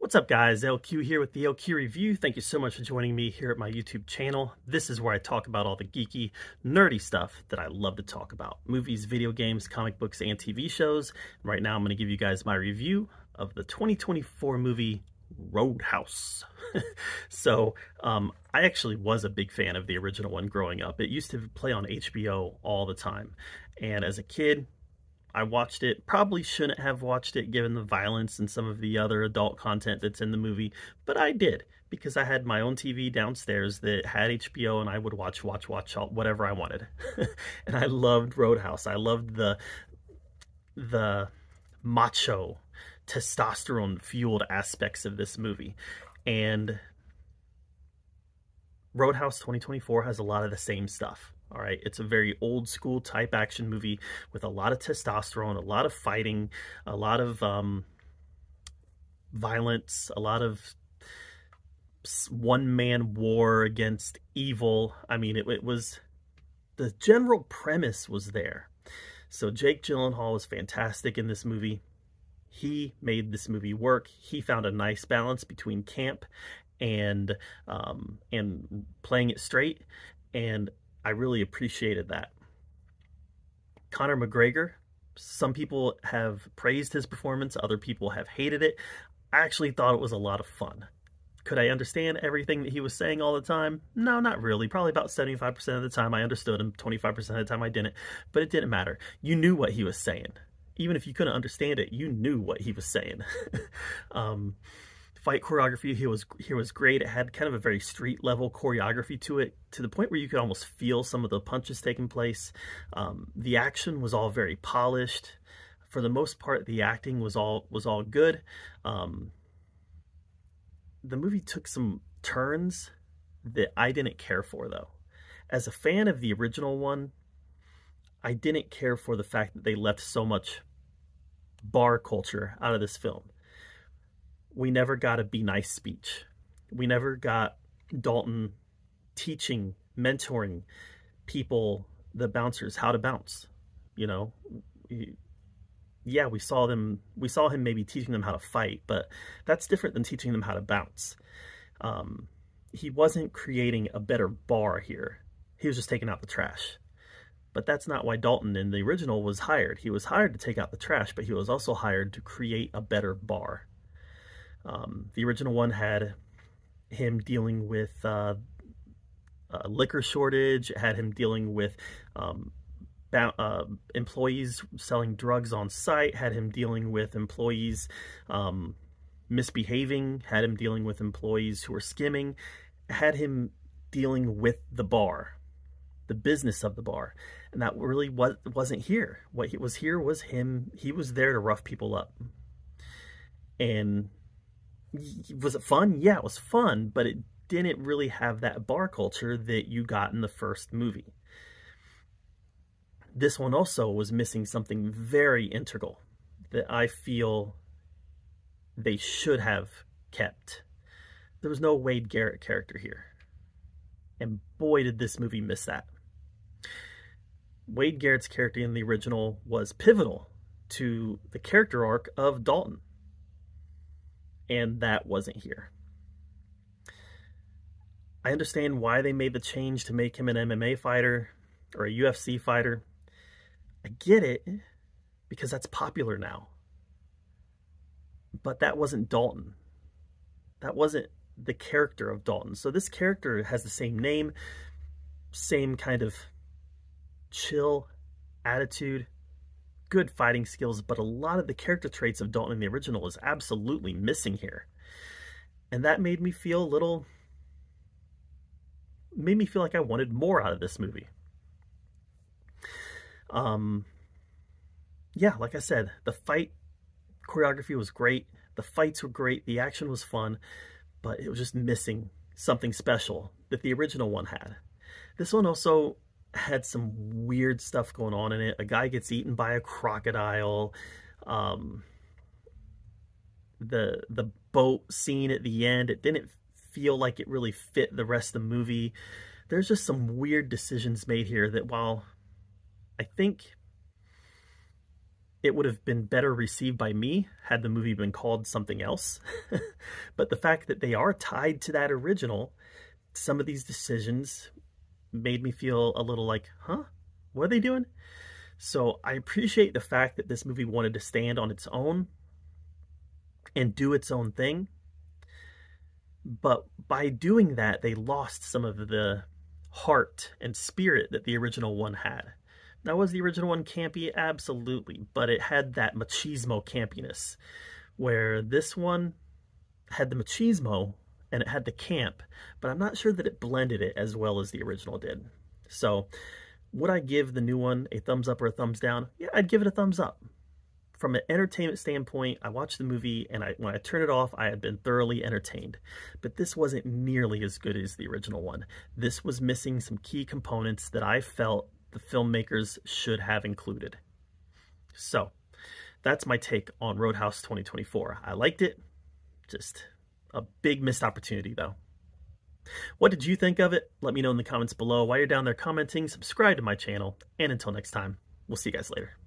What's up guys, LQ here with the LQ Review. Thank you so much for joining me here at my YouTube channel. This is where I talk about all the geeky, nerdy stuff that I love to talk about. Movies, video games, comic books, and TV shows. Right now I'm going to give you guys my review of the 2024 movie Roadhouse. I actually was a big fan of the original one growing up. It used to play on HBO all the time. And as a kid, I watched it. Probably shouldn't have watched it given the violence and some of the other adult content that's in the movie, but I did because I had my own TV downstairs that had HBO and I would watch whatever I wanted. And I loved Roadhouse. I loved the macho, testosterone-fueled aspects of this movie. And Roadhouse 2024 has a lot of the same stuff. All right, it's a very old school type action movie with a lot of testosterone, a lot of fighting, a lot of violence, a lot of one-man war against evil. I mean, it was, the general premise was there. So Jake Gyllenhaal was fantastic in this movie. He made this movie work. He found a nice balance between camp and playing it straight, and I really appreciated that. Conor McGregor, some people have praised his performance, other people have hated it. I actually thought it was a lot of fun. Could I understand everything that he was saying all the time? No, not really. Probably about 75% of the time I understood him, 25% of the time I didn't, but it didn't matter. You knew what he was saying. Even if you couldn't understand it, you knew what he was saying. Fight choreography here was great. It had kind of a very street level choreography to it, to the point where you could almost feel some of the punches taking place. The action was all very polished. For the most part, the acting was all good. The movie took some turns that I didn't care for, though. As a fan of the original one, I didn't care for the fact that they left so much bar culture out of this film. We never got a be nice speech. We never got Dalton teaching, mentoring people, the bouncers, how to bounce. You know, yeah, we saw him maybe teaching them how to fight, but that's different than teaching them how to bounce. He wasn't creating a better bar here. He was just taking out the trash. But that's not why Dalton in the original was hired. He was hired to take out the trash, but he was also hired to create a better bar. The original one had him dealing with a liquor shortage, it had him dealing with employees selling drugs on site, had him dealing with employees misbehaving, had him dealing with employees who were skimming, had him dealing with the bar, the business of the bar. And that really wasn't here. What he was here was him. He was there to rough people up. And was it fun? Yeah, it was fun, but it didn't really have that bar culture that you got in the first movie. This one also was missing something very integral that I feel they should have kept. There was no Wade Garrett character here. And boy, did this movie miss that. Wade Garrett's character in the original was pivotal to the character arc of Dalton. And that wasn't here. I understand why they made the change to make him an MMA fighter or a UFC fighter. I get it, because that's popular now. But that wasn't Dalton. That wasn't the character of Dalton. So this character has the same name, same kind of chill attitude, good fighting skills, but a lot of the character traits of Dalton in the original is absolutely missing here. And that made me feel like I wanted more out of this movie. Yeah, like I said, the fight choreography was great, the fights were great, the action was fun, but it was just missing something special that the original one had. This one also had some weird stuff going on in it. A guy gets eaten by a crocodile. The boat scene at the end, it didn't feel like it really fit the rest of the movie. There's just some weird decisions made here that, while I think it would have been better received by me had the movie been called something else. But the fact that they are tied to that original, some of these decisions made me feel a little like, huh? What are they doing? So I appreciate the fact that this movie wanted to stand on its own and do its own thing. But by doing that, they lost some of the heart and spirit that the original one had. Now, was the original one campy? Absolutely. But it had that machismo campiness, where this one had the machismo and it had the camp, but I'm not sure that it blended it as well as the original did. So would I give the new one a thumbs up or a thumbs down? Yeah, I'd give it a thumbs up. From an entertainment standpoint, I watched the movie, and when I turned it off, I had been thoroughly entertained. But this wasn't nearly as good as the original one. This was missing some key components that I felt the filmmakers should have included. So that's my take on Roadhouse 2024. I liked it. Just a big missed opportunity, though. What did you think of it? Let me know in the comments below. While you're down there commenting, subscribe to my channel, and until next time, we'll see you guys later.